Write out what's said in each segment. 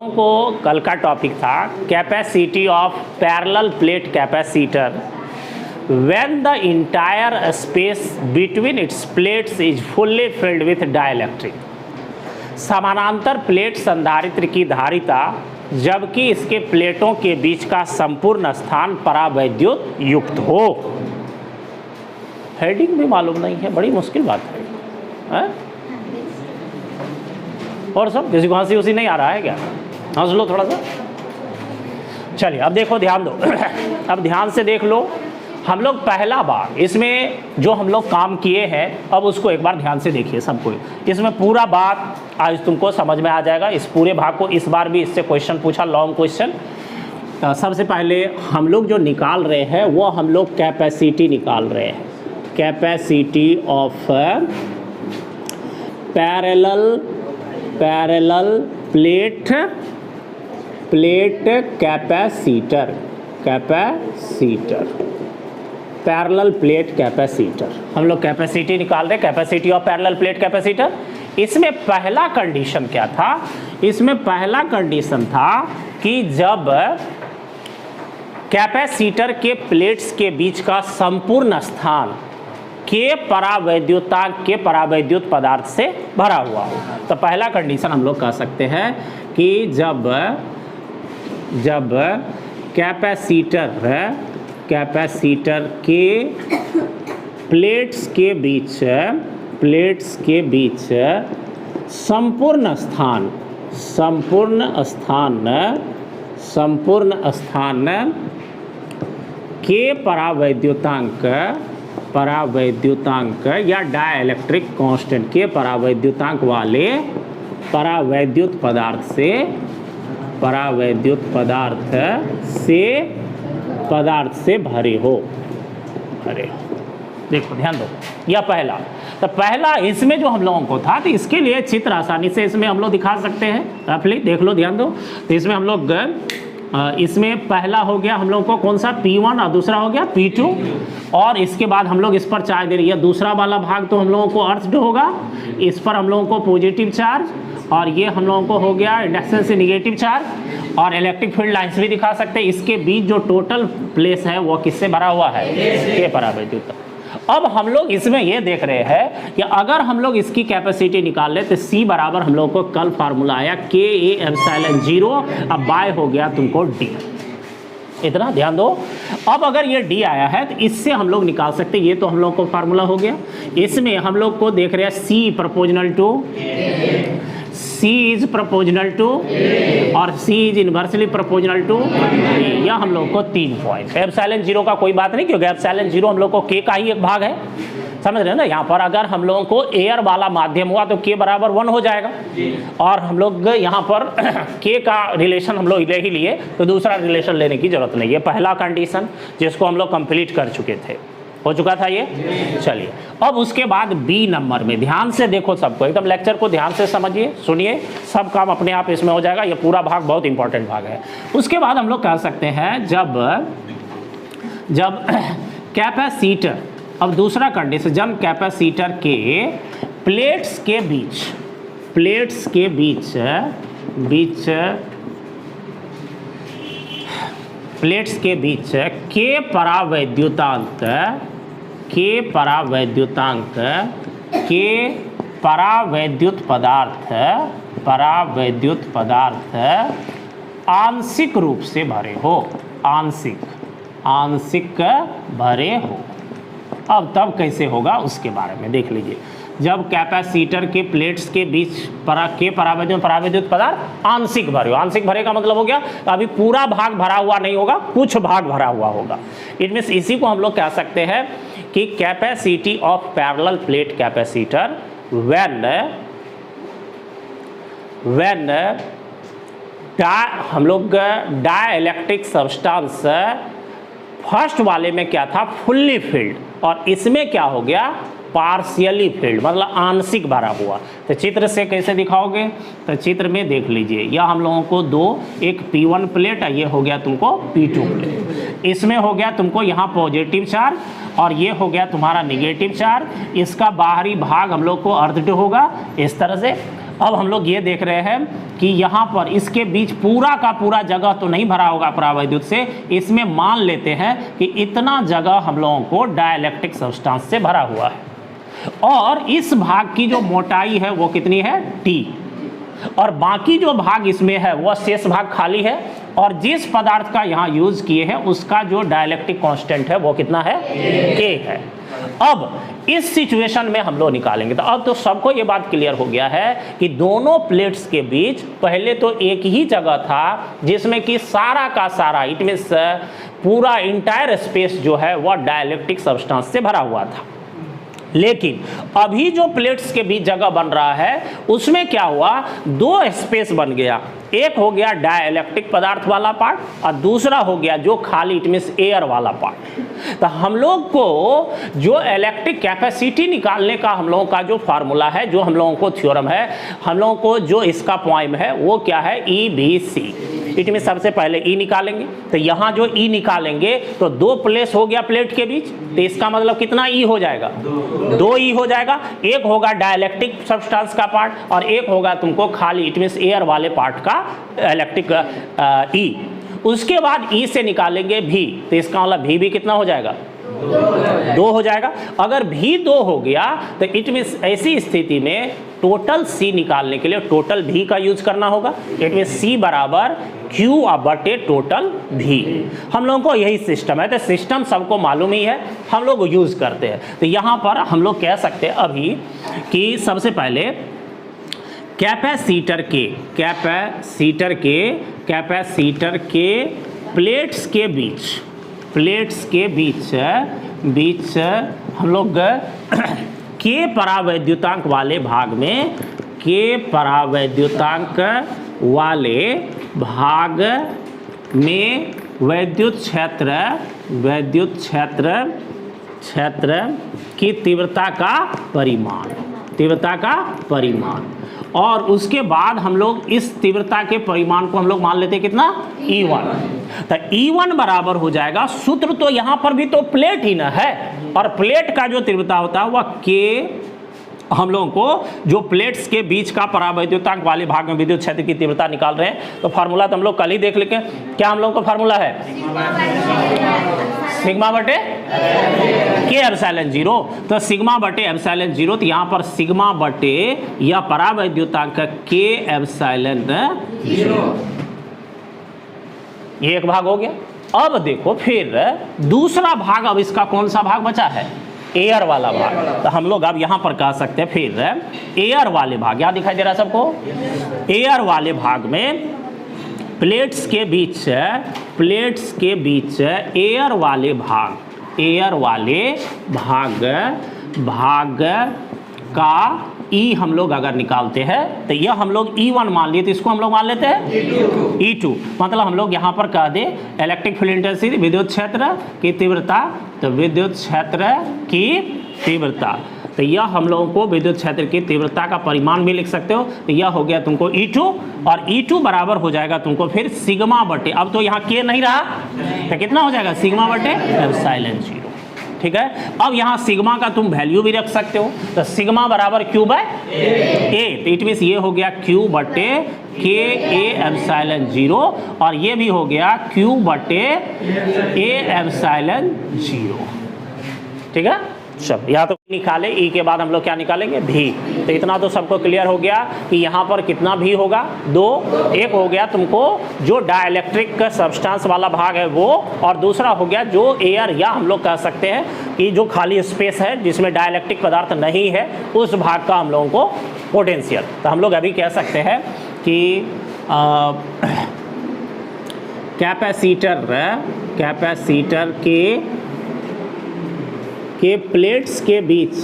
को कल का टॉपिक था capacity of parallel plate capacitor when the entire space between its plates is fully filled with dielectric. समानांतर plate संधारित्र की धारिता जबकि इसके प्लेटों के बीच का संपूर्ण स्थान परावैद्युत युक्त हो। हेडिंग भी मालूम नहीं है, बड़ी मुश्किल बात है? और सब किसी को हंसी उसी नहीं आ रहा है क्या? हंस लो थोड़ा सा। चलिए अब देखो, ध्यान दो। अब ध्यान से देख लो। हम लोग पहला बार इसमें जो हम लोग काम किए हैं, अब उसको एक बार ध्यान से देखिए सबको। इसमें पूरा बात आज तुमको समझ में आ जाएगा। इस पूरे भाग को इस बार भी इससे क्वेश्चन पूछा, लॉन्ग क्वेश्चन। सबसे पहले हम लोग जो निकाल रहे हैं वो हम लोग कैपेसिटी निकाल रहे हैं। Capacity of parallel plate capacitor parallel plate capacitor हम लोग कैपेसिटी निकाल रहे, capacity of parallel plate capacitor. इसमें पहला कंडीशन क्या था? इसमें पहला कंडीशन था कि जब कैपेसिटर के प्लेट्स के बीच का संपूर्ण स्थान के परावैद्युतांक के परावैद्युत पदार्थ से भरा हुआ हो। तो पहला कंडीशन हम लोग कह सकते हैं कि जब कैपेसिटर के प्लेट्स के बीच संपूर्ण स्थान के परावैद्युतांक या डाइलेक्ट्रिक कांस्टेंट के परावैद्युतांक वाले परावैद्युत पदार्थ से भरे हो। देखो ध्यान दो, यह पहला। तो पहला इसमें जो हम लोगों को था, तो इसके लिए चित्र आसानी से इसमें हम लोग दिखा सकते हैं। रफली देख लो, ध्यान दो। तो इसमें हम लोग इसमें पहला हो गया हम लोग को कौन सा, P1, और दूसरा हो गया P2। और इसके बाद हम लोग इस पर चार्ज दे रही है। दूसरा वाला भाग तो हम लोगों को अर्थ होगा, इस पर हम लोगों को पॉजिटिव चार्ज, और ये हम लोगों को हो गया इंडक्शन से निगेटिव चार्ज। और इलेक्ट्रिक फील्ड लाइंस भी दिखा सकते हैं। इसके बीच जो टोटल प्लेस है वो किससे भरा हुआ है? के परावैद्युत। अब हम लोग इसमें ये देख रहे हैं कि अगर हम लोग इसकी कैपेसिटी निकाल ले तो C बराबर हम लोग को कल फार्मूला आया KA/0। अब बाय हो गया तुमको D। इतना ध्यान दो। अब अगर ये D आया है तो इससे हम लोग निकाल सकते हैं, ये तो हम लोग को फार्मूला हो गया। इसमें हम लोग को देख रहे हैं C इज प्रोपोर्शनल टू और C is inversely proportional to. यह हम लोग को 3 पॉइंट। एप्सिलॉन 0 का कोई बात नहीं, क्योंकि एप्सिलॉन 0 हम लोग को K का ही एक भाग है। समझ रहे हैं ना? यहाँ पर अगर हम लोगों को एयर वाला माध्यम हुआ तो K बराबर 1 हो जाएगा। और हम लोग यहाँ पर K का रिलेशन हम लोग ले ही लिए, तो दूसरा रिलेशन लेने की जरूरत नहीं है। पहला कंडीशन जिसको हम लोग कंप्लीट कर चुके थे, हो चुका था ये। चलिए अब उसके बाद B नंबर में ध्यान से देखो सबको, एकदम लेक्चर को ध्यान से समझिए, सुनिए, सब काम अपने आप इसमें हो जाएगा। ये पूरा भाग बहुत इंपॉर्टेंट भाग है। उसके बाद हम लोग कह सकते हैं जब कैपेसिटर, अब दूसरा कंडीशन, जब कैपेसिटर के प्लेट्स के बीच के परावैद्युत पदार्थ आंशिक रूप से भरे हो। आंशिक भरे हो। अब तब कैसे होगा उसके बारे में देख लीजिए। जब कैपेसिटर के प्लेट्स के बीच के परावैद्युत पदार्थ आंशिक भरे हो। आंशिक भरे का मतलब हो गया अभी पूरा भाग भरा हुआ नहीं होगा, कुछ भाग भरा हुआ होगा। इट मीन्स इसी को हम लोग कह सकते हैं कि capacity of parallel plate capacitor when हम लोग डाइलेक्ट्रिक सब्सटेंस फर्स्ट वाले में क्या था, फुल्ली फिल्ड, और इसमें क्या हो गया, पार्शियली फिल्ड, मतलब आंशिक भरा हुआ। तो चित्र से कैसे दिखाओगे? तो चित्र में देख लीजिए, यह हम लोगों को एक P1 प्लेट है, ये हो गया तुमको P2 प्लेट। इसमें हो गया तुमको यहाँ पॉजिटिव चार्ज और ये हो गया तुम्हारा निगेटिव चार्ज। इसका बाहरी भाग हम लोग को अर्धड होगा इस तरह से, अब हम लोग ये देख रहे हैं कि यहाँ पर इसके बीच पूरा का पूरा जगह तो नहीं भरा होगा परावैद्युत से, इसमें मान लेते हैं कि इतना जगह हम लोगों को डाइलेक्ट्रिक सब्सटेंस से भरा हुआ है, और इस भाग की जो मोटाई है वो कितनी है, T, और बाकी जो भाग इसमें है वह शेष भाग खाली है, और जिस पदार्थ का यहाँ यूज किए हैं उसका जो डाइलेक्ट्रिक कांस्टेंट है वो कितना है, K है। अब इस सिचुएशन में हम लोग निकालेंगे, तो अब तो सबको ये बात क्लियर हो गया है कि दोनों प्लेट्स के बीच पहले तो एक ही जगह था जिसमें कि सारा का सारा, इट मींस पूरा इंटायर स्पेस जो है वह डाइलेक्ट्रिक सब्सटेंस से भरा हुआ था। लेकिन अभी जो प्लेट्स के बीच जगह बन रहा है उसमें क्या हुआ, दो स्पेस बन गया, एक हो गया डाइलेक्ट्रिक पदार्थ वाला पार्ट और दूसरा हो गया जो खाली, इट मींस एयर वाला पार्ट। तो हम लोग को जो इलेक्ट्रिक कैपेसिटी निकालने का हम लोगों का जो फार्मूला है, जो हम लोगों को थ्योरम है, हम लोगों को जो इसका पॉइंट है वो क्या है, EBC। इट मीन सबसे पहले E निकालेंगे, तो यहाँ जो E निकालेंगे तो दो प्लेस हो गया प्लेट के बीच, तो इसका मतलब कितना E हो जाएगा, 2 E हो जाएगा। एक होगा डाइलेक्ट्रिक सब्सटेंस का पार्ट और एक होगा तुमको खाली, इट मींस एयर वाले पार्ट का इलेक्ट्रिक E। उसके बाद E से निकालेंगे V, तो इसका मतलब V भी कितना हो जाएगा, 2 हो जाएगा। अगर भी 2 हो गया तो इट मींस ऐसी स्थिति में टोटल C निकालने के लिए टोटल V का यूज करना होगा। इट मींस C बराबर Q बटे टोटल V। हम लोगों को यही सिस्टम है, तो सिस्टम सबको मालूम ही है, हम लोग यूज करते हैं। तो यहाँ पर हम लोग कह सकते हैं अभी कि सबसे पहले कैपेसिटर के प्लेट्स के बीच हम लोग के परावैद्युतांक वाले भाग में, के परावैद्युतांक वाले भाग में वैद्युत क्षेत्र की तीव्रता का परिमाण, और उसके बाद हम लोग इस तीव्रता के परिमाण को हम लोग मान लेते हैं कितना, E1। तो E1 बराबर हो जाएगा, सूत्र तो यहाँ पर भी तो प्लेट ही ना है, और प्लेट का जो तीव्रता होता है वह K, हम लोगों को जो प्लेट्स के बीच का परावैद्युतांक वाले भाग में विद्युत क्षेत्र की तीव्रता निकाल रहे हैं, तो फार्मूला तो हम लोग कल ही देख लेंगे। क्या हम लोगों का फार्मूला है, सिग्मा बटे K एप्सिलॉन 0। तो सिग्मा बटे एप्सिलॉन 0, तो यहाँ पर सिग्मा बटे या परावैद्युतांक K एप्सिलॉन 0, ये एक भाग हो गया। अब देखो फिर दूसरा भाग, अब इसका कौन सा भाग बचा है, एयर वाला भाग। तो हम लोग अब यहाँ पर कह सकते हैं फिर एयर वाले भाग, यहाँ दिखाई दे रहा है सबको, एयर वाले भाग में प्लेट्स के बीच एयर वाले भाग का E हम लोग अगर निकालते हैं तो यह हम लोग E1 मान लिए, तो इसको हम लोग मान लेते हैं E2। मतलब हम लोग यहाँ पर कह दे इलेक्ट्रिक फील्ड इंटेंसिटी, विद्युत क्षेत्र की तीव्रता, तो विद्युत क्षेत्र की तीव्रता, तो यह हम लोगों को विद्युत क्षेत्र की तीव्रता का परिमाण भी लिख सकते हो। तो यह हो गया तुमको E2, और E2 बराबर हो जाएगा तुमको फिर सिग्मा बटे, अब तो यहाँ K नहीं रहा, तो कितना हो जाएगा, सिग्मा बटे एप्सिलॉन 0। ठीक है, अब यहाँ सिग्मा का तुम वैल्यू भी रख सकते हो, तो सिग्मा बराबर Q बाय A, तो इट मींस ये हो गया Q बटे K A एप्सिलॉन 0, और ये भी हो गया Q बटे A एप्सिलॉन 0। ठीक है, चलो यहाँ तो निकाले, E के बाद हम लोग क्या निकालेंगे, V। तो इतना तो सबको क्लियर हो गया कि यहाँ पर कितना V होगा, 2। एक हो गया तुमको जो डाइलेक्ट्रिक सब्सटेंस वाला भाग है वो, और दूसरा हो गया जो एयर, या हम लोग कह सकते हैं कि जो खाली स्पेस है जिसमें डाइलेक्ट्रिक पदार्थ नहीं है, उस भाग का हम लोगों को पोटेंशियल। तो हम लोग अभी कह सकते हैं कि कैपेसिटर के प्लेट्स के बीच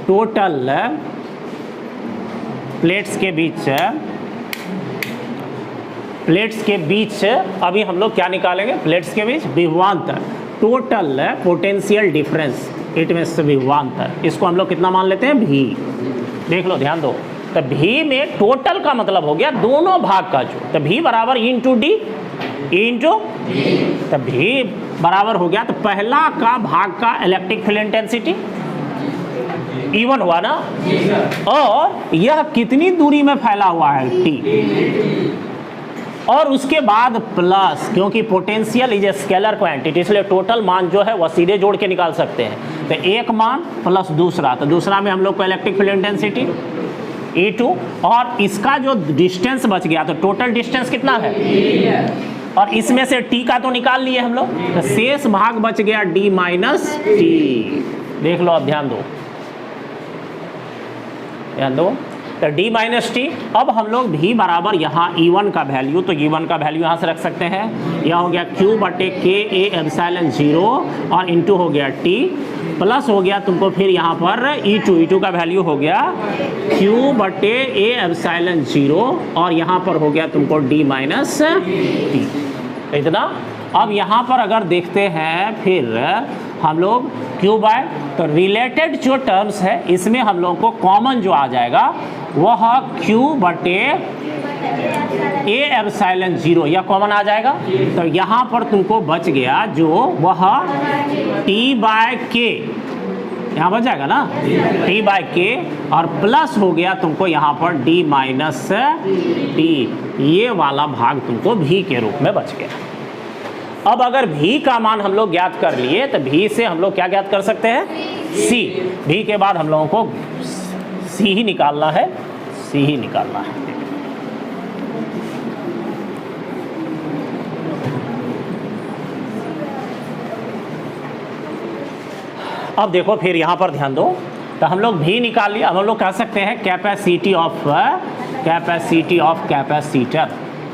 टोटल प्लेट्स के बीच अभी हम लोग क्या निकालेंगे, प्लेट्स के बीच विभवांतर, total potential difference, it means विभवांतर, इसको हम लोग कितना मान लेते हैं, V। देख लो, ध्यान दो, तो V में टोटल का मतलब हो गया दोनों भाग का जो, तो V बराबर इंटू D, इंटू, तो V बराबर हो गया, तो पहला का भाग का इलेक्ट्रिक फील्ड इंटेंसिटी E1 हुआ ना, और यह कितनी दूरी में फैला हुआ है T, और उसके बाद प्लस, क्योंकि potential is a scalar quantity इसलिए टोटल मान जो है वह सीधे जोड़ के निकाल सकते हैं। तो एक मान प्लस दूसरा, तो दूसरा में हम लोग को इलेक्ट्रिक फील्ड इंटेंसिटी E2, और इसका जो डिस्टेंस बच गया तो टोटल डिस्टेंस कितना है, और इसमें से T का तो निकाल लिए हम लोग, तो शेष भाग बच गया D माइनस T। देख लो, अब ध्यान दो, तो D माइनस टी। अब हम लोग V बराबर यहाँ E1 का वैल्यू, तो E1 का वैल्यू यहाँ से रख सकते हैं, यह हो गया Q बटे K A एप्सिलॉन 0 और इंटू हो गया T, प्लस हो गया तुमको फिर यहाँ पर E2 का वैल्यू हो गया Q बटे A एप्सिलॉन 0 और यहाँ पर हो गया तुमको D माइनस टी, इतना। अब यहाँ पर अगर देखते हैं फिर हम लोग Q बाय, तो रिलेटेड जो टर्म्स है इसमें हम लोग को कॉमन जो आ जाएगा वह Q बटे A एप्सिलॉन 0, यह कॉमन आ जाएगा। तो यहाँ पर तुमको बच गया जो वह T बाय K, यहाँ बच जाएगा ना T बाय K, और प्लस हो गया तुमको यहाँ पर D माइनस T, ये वाला भाग तुमको V के रूप में बच गया। अब अगर V का मान हम लोग ज्ञात कर लिए तो V से हम लोग क्या ज्ञात कर सकते हैं, C। V के बाद हम लोगों को C ही निकालना है, C ही निकालना है। अब देखो फिर यहाँ पर ध्यान दो, तो हम लोग V निकाल लिया। अब हम लोग कह सकते हैं कैपेसिटी ऑफ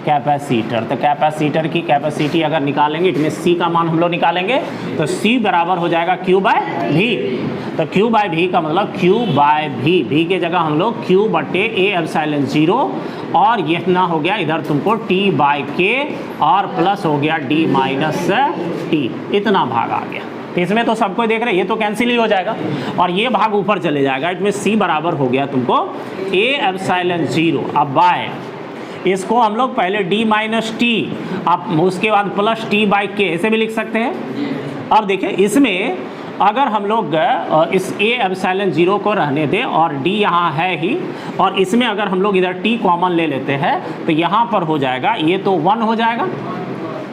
कैपेसिटर, तो कैपेसिटर की कैपेसिटी अगर निकालेंगे इसमें C का मान हम लोग निकालेंगे, तो C बराबर हो जाएगा Q बाय V। तो Q बाय V का मतलब Q बाय V के जगह हम लोग Q बटे A एप्सिलॉन 0, और ये ना हो गया इधर तुमको T बाय K, और प्लस हो गया D माइनस T, इतना भाग आ गया। तो इसमें तो सबको देख रहे हैं, ये तो कैंसिल ही हो जाएगा और ये भाग ऊपर चले जाएगा। इसमें C बराबर हो गया तुमको A एप्सिलॉन 0, अब बाय इसको हम लोग पहले D माइनस टी, अब उसके बाद प्लस T बाई K, ऐसे भी लिख सकते हैं। अब देखिए इसमें अगर हम लोग इस A एप्सिलॉन 0 को रहने दें और D यहाँ है ही, और इसमें अगर हम लोग इधर T कॉमन ले लेते हैं तो यहाँ पर हो जाएगा, ये तो 1 हो जाएगा,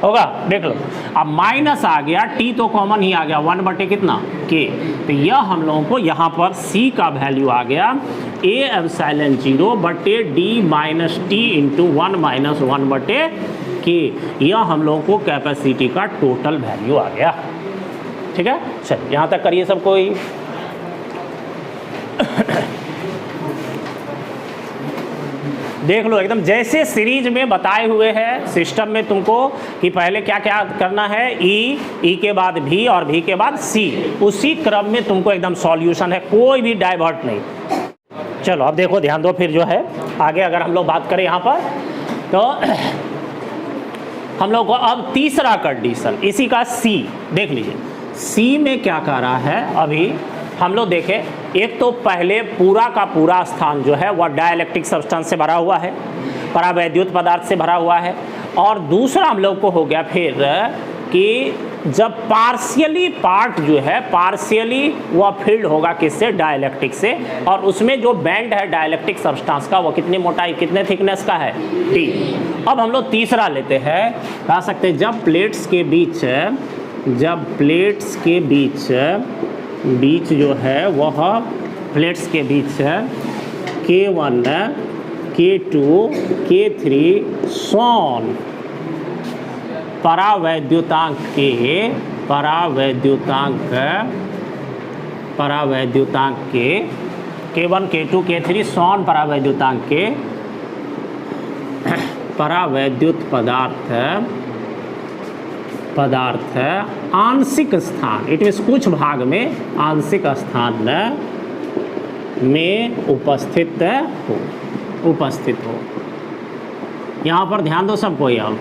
होगा, देख लो। अब माइनस आ गया, T तो कॉमन ही आ गया, 1 बटे कितना K, तो यह हम लोगों को यहाँ पर C का वैल्यू आ गया A एप्सिलॉन 0 बटे D minus T into 1 minus 1 बटे K, यह हम लोगों को कैपेसिटी का टोटल वैल्यू आ गया। ठीक है, चलिए यहाँ तक करिए सब कोई। देख लो एकदम जैसे सीरीज में बताए हुए हैं सिस्टम में तुमको कि पहले क्या क्या करना है, ई के बाद V और V के बाद C, उसी क्रम में तुमको एकदम सॉल्यूशन है, कोई भी डाइवर्ट नहीं। चलो अब देखो ध्यान दो, फिर जो है आगे अगर हम लोग बात करें यहाँ पर, तो हम लोग को अब तीसरा कंडीशन इसी का C देख लीजिए। C में क्या कर रहा है, अभी हम लोग देखें, एक तो पहले पूरा का पूरा स्थान जो है वह डाइलेक्ट्रिक सब्सटेंस से भरा हुआ है, परावैद्युत पदार्थ से भरा हुआ है, और दूसरा हम लोग को हो गया फिर कि जब पार्शियली पार्ट जो है पार्शियली वह फील्ड होगा किससे, डाइलेक्ट्रिक से, और उसमें जो बैंड है डाइलेक्ट्रिक सब्सटेंस का वो कितनी मोटाई कितने थिकनेस का है, T। अब हम लोग तीसरा लेते हैं, कह सकते हैं जब प्लेट्स के बीच जो है वह प्लेट्स के बीच K1 K2 K3 सोन परावैद्युतांक के K1 K2 K3 सोन परावैद्युतांक के परावैद्युत पदार्थ आंशिक स्थान, इट मीन्स कुछ भाग में आंशिक स्थान में उपस्थित हो। यहाँ पर ध्यान दो सबको, यहाँ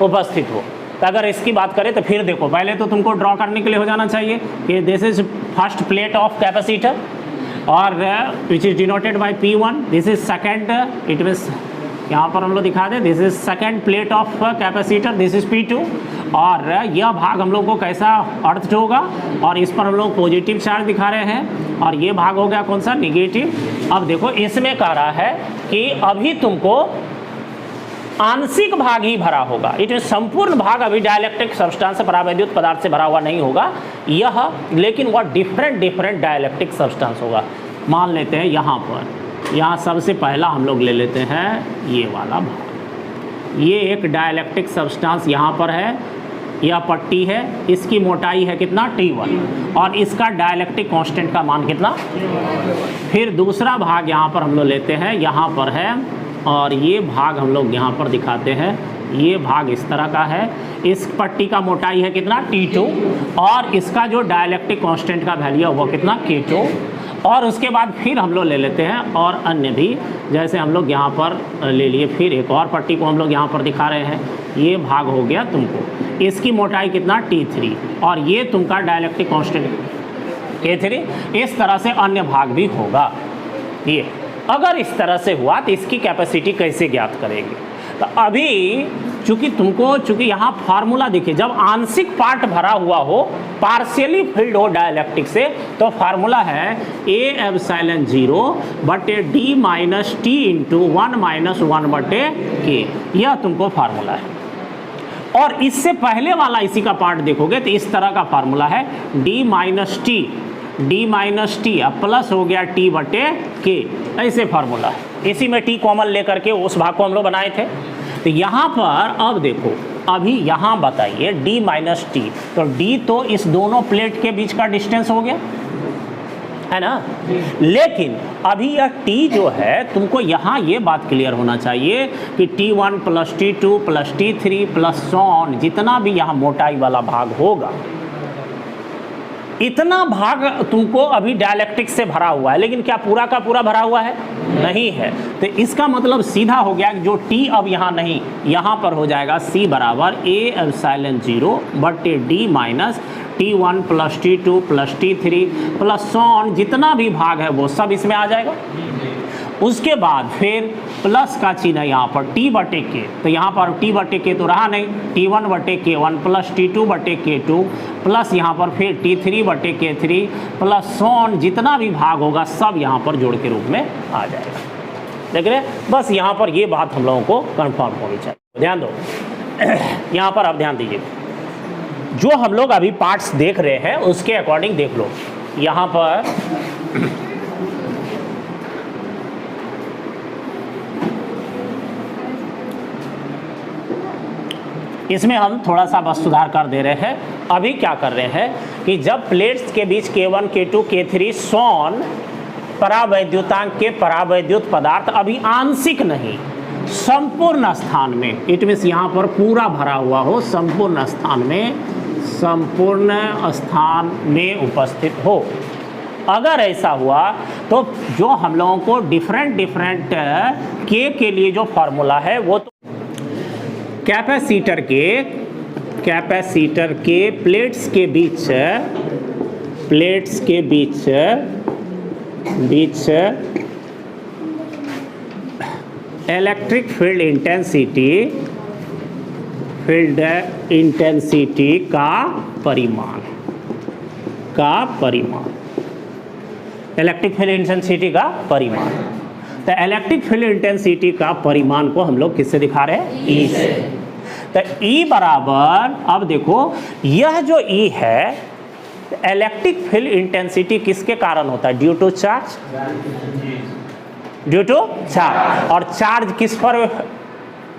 उपस्थित हो। तो अगर इसकी बात करें तो फिर देखो, पहले तो तुमको ड्रॉ करने के लिए हो जाना चाहिए कि this is first plate of capacitor और which is denoted by P1, this is second, it means यहाँ पर हम लोग दिखा दें this is second plate of capacitor, this is P2, और यह भाग हम लोग को कैसा अर्थ होगा, और इस पर हम लोग पॉजिटिव चार्ज दिखा रहे हैं, और ये भाग हो गया कौन सा, निगेटिव। अब देखो इसमें कह रहा है कि अभी तुमको आंशिक भाग ही भरा होगा, ये संपूर्ण भाग अभी डाइलेक्ट्रिक सब्सटेंस परावैद्युत पदार्थ से भरा हुआ नहीं होगा यह, लेकिन वह डिफरेंट डाइलेक्ट्रिक सब्सटेंस होगा। मान लेते हैं यहाँ पर, यहाँ सबसे पहला हम लोग ले लेते हैं ये वाला भाग, ये एक डाइलेक्ट्रिक सब्सटेंस यहाँ पर है, यह पट्टी है, इसकी मोटाई है कितना T1, और इसका डाइलेक्ट्रिक कांस्टेंट का मान कितना। फिर दूसरा भाग यहाँ पर हम लोग लेते हैं, यहाँ पर है, और ये भाग हम लोग यहाँ पर दिखाते हैं, ये भाग इस तरह का है, इस पट्टी का मोटाई है कितना T2, और इसका जो डाइलेक्ट्रिक कांस्टेंट का वैल्यू है वो कितना K2। और उसके बाद फिर हम लोग ले लेते हैं और अन्य भी, जैसे हम लोग यहाँ पर ले लिए, फिर एक और पट्टी को हम लोग यहाँ पर दिखा रहे हैं, ये भाग हो गया तुमको, इसकी मोटाई कितना T3, और ये तुमका डाइलेक्ट्रिक कांस्टेंट K3। इस तरह से अन्य भाग भी होगा। ये अगर इस तरह से हुआ तो इसकी कैपेसिटी कैसे ज्ञात करेंगे, तो अभी चूंकि यहाँ फार्मूला देखिए, जब आंशिक पार्ट भरा हुआ हो, पार्शियली फिल्ड हो डाइलेक्ट्रिक से, तो फार्मूला है A एप्सिलॉन 0 बटे D minus T into 1 minus 1 बटे K, यह तुमको फार्मूला है। और इससे पहले वाला इसी का पार्ट देखोगे तो इस तरह का फार्मूला है D माइनस टी अब प्लस हो गया T बटे K, ऐसे फार्मूला है। इसी में T कॉमन लेकर के उस भाग को हम लोग बनाए थे। तो यहाँ पर अब देखो, अभी यहाँ बताइए D माइनस टी, तो D तो इस दोनों प्लेट के बीच का डिस्टेंस हो गया है ना, लेकिन अभी यह T जो है, तुमको यहाँ ये बात क्लियर होना चाहिए कि T1 plus T2 plus T3 plus so on, जितना भी यहाँ मोटाई वाला भाग होगा, इतना भाग तुमको अभी डाइलेक्ट्रिक से भरा हुआ है, लेकिन क्या पूरा का पूरा भरा हुआ है, नहीं है। तो इसका मतलब सीधा हो गया कि जो T अब यहाँ नहीं, यहाँ पर हो जाएगा C बराबर A एप्सिलॉन 0 बटे D minus T1 plus T2 plus T3 plus so on, जितना भी भाग है वो सब इसमें आ जाएगा। उसके बाद फिर प्लस का चिन्ह यहाँ पर T बटे K, तो यहाँ पर T बटे K तो रहा नहीं, T1 बटे K1 प्लस T2 बटे K2 प्लस यहाँ पर फिर T3 बटे K3 प्लस सॉन, जितना भी भाग होगा सब यहाँ पर जोड़ के रूप में आ जाएगा। देख रहे, बस यहाँ पर ये बात हम लोगों को कंफर्म होनी चाहिए। ध्यान दो, यहाँ पर आप ध्यान दीजिए, जो हम लोग अभी पार्ट्स देख रहे हैं उसके अकॉर्डिंग देख लो। यहाँ पर इसमें हम थोड़ा सा बस सुधार कर दे रहे हैं। अभी क्या कर रहे हैं कि जब प्लेट्स के बीच K1 K2 K3 सॉन परावैद्युतांक के परावैद्युत पदार्थ अभी आंशिक नहीं, संपूर्ण स्थान में, इट मीन्स यहाँ पर पूरा भरा हुआ हो, संपूर्ण स्थान में उपस्थित हो। अगर ऐसा हुआ तो जो हम लोगों को डिफरेंट K के लिए जो फॉर्मूला है वो तो कैपेसिटर के प्लेट्स के बीच इलेक्ट्रिक फील्ड इंटेंसिटी का परिमाण, इलेक्ट्रिक फील्ड इंटेंसिटी का परिमाण। तो इलेक्ट्रिक फील्ड इंटेंसिटी का परिमाण को हम लोग किससे दिखा रहे हैं, E से। तो E बराबर, अब देखो यह जो E है, इलेक्ट्रिक फील्ड इंटेंसिटी किसके कारण होता है, ड्यू टू चार्ज, और चार्ज किस पर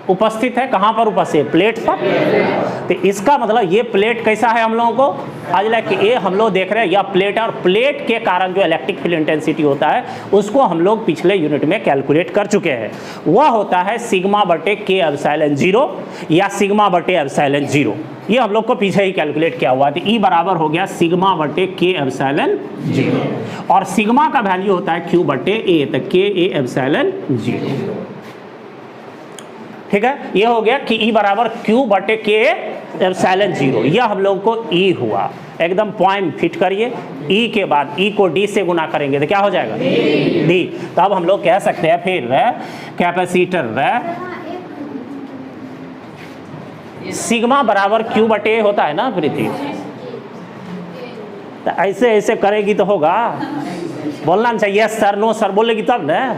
उपस्थित है, कहां पर उपस्थित है, प्लेट पर। तो इसका मतलब ये प्लेट कैसा है हम लोगों को आज लाइक ये हम लोग देख रहे हैं, यह प्लेट है, और प्लेट के कारण जो इलेक्ट्रिक फील्ड इंटेंसिटी होता है उसको हम लोग पिछले यूनिट में कैलकुलेट कर चुके हैं। वह होता है सिग्मा बटे K एप्सिलॉन 0 या सिग्मा बटे एप्सिलॉन 0, ये हम लोग को पीछे ही कैलकुलेट किया हुआ था। E बराबर हो गया सिग्मा बटे K एप्सिलॉन 0, और सिग्मा का वैल्यू होता है Q बटे A, तो K A एप्सिलॉन 0। ठीक है, ये हो गया कि E बराबर Q बटे K एप्सिलॉन 0, यह हम लोग को E हुआ। एकदम पॉइंट फिट करिए, E के बाद E को D से गुना करेंगे तो क्या हो जाएगा, D। तो अब हम लोग कह सकते हैं फिर कैपेसिटर सिग्मा बराबर क्यू बटे ए होता है ना प्रीति, तो ऐसे ऐसे करेगी तो होगा, बोलना चाहिए सर नो सर बोलेगी तब ना।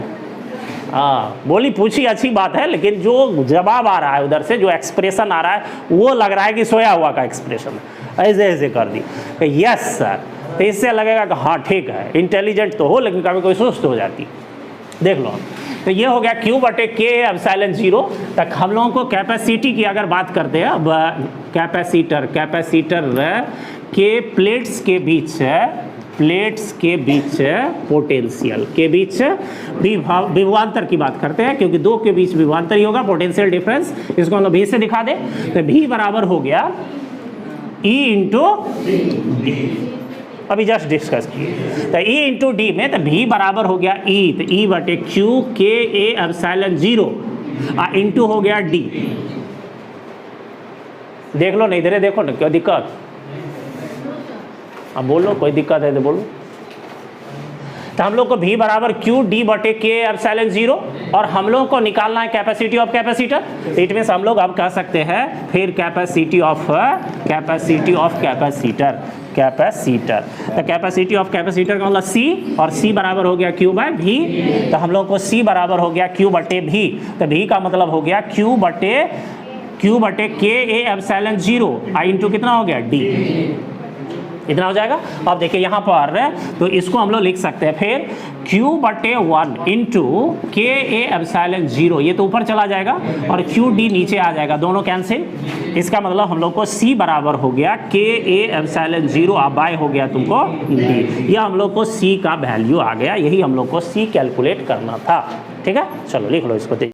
हाँ बोली पूछी अच्छी बात है, लेकिन जो जवाब आ रहा है उधर से, जो एक्सप्रेशन आ रहा है वो लग रहा है कि सोया हुआ का एक्सप्रेशन है, ऐसे ऐसे कर दी कि यस सर, तो इससे लगेगा कि हाँ ठीक है, इंटेलिजेंट तो हो लेकिन कभी कोई सुस्त हो जाती। देख लो, तो ये हो गया क्यू बटे के एप्सिलॉन 0 तक। हम लोगों को कैपेसिटी की अगर बात करते हैं, अब कैपेसिटर के प्लेट्स के बीच पोटेंशियल के बीच विभवांतर की बात करते हैं, क्योंकि दो के बीच विभवांतर ही होगा, पोटेंशियल डिफरेंस। इसको हम भी से दिखा दे, तो भी बराबर हो गया E इंटू डी, अभी जस्ट डिस्कस किए। तो E इंटू डी में तो भी बराबर हो गया E, तो E बटे क्यू के ए एप्सिलॉन 0 इंटू हो गया D। देख लो, नहीं इधर देखो ना, क्या दिक्कत, अब बोलो कोई दिक्कत है तो बोलो। तो हम लोग को भी बराबर क्यू डी बटे के एप्सिलॉन 0 और हम लोग को निकालना है capacity of capacitor. It means हम लोग अब कह सकते हैं फिर कैपेसिटी ऑफ कैपेसिटर। तो कैपेसिटी ऑफ कैपेसिटर का मतलब C, और C बराबर हो गया Q बाय V। तो हम लोग को C बराबर हो गया Q बटे V, तो V का मतलब हो गया Q बटे के ए एप्सिलॉन 0 इंटू कितना हो गया D, इतना हो जाएगा। अब देखिए यहाँ पर, तो इसको हम लोग लिख सकते हैं फिर Q बटे 1 इंटू के ए एप्सिलॉन 0, ये तो ऊपर चला जाएगा और क्यू डी नीचे आ जाएगा, दोनों कैंसिल। इसका मतलब हम लोग को C बराबर हो गया के ए एप्सिलॉन 0 बाय हो गया तुमको D। यह हम लोग को C का वैल्यू आ गया, यही हम लोग को C कैलकुलेट करना था। ठीक है, चलो लिख लो इसको।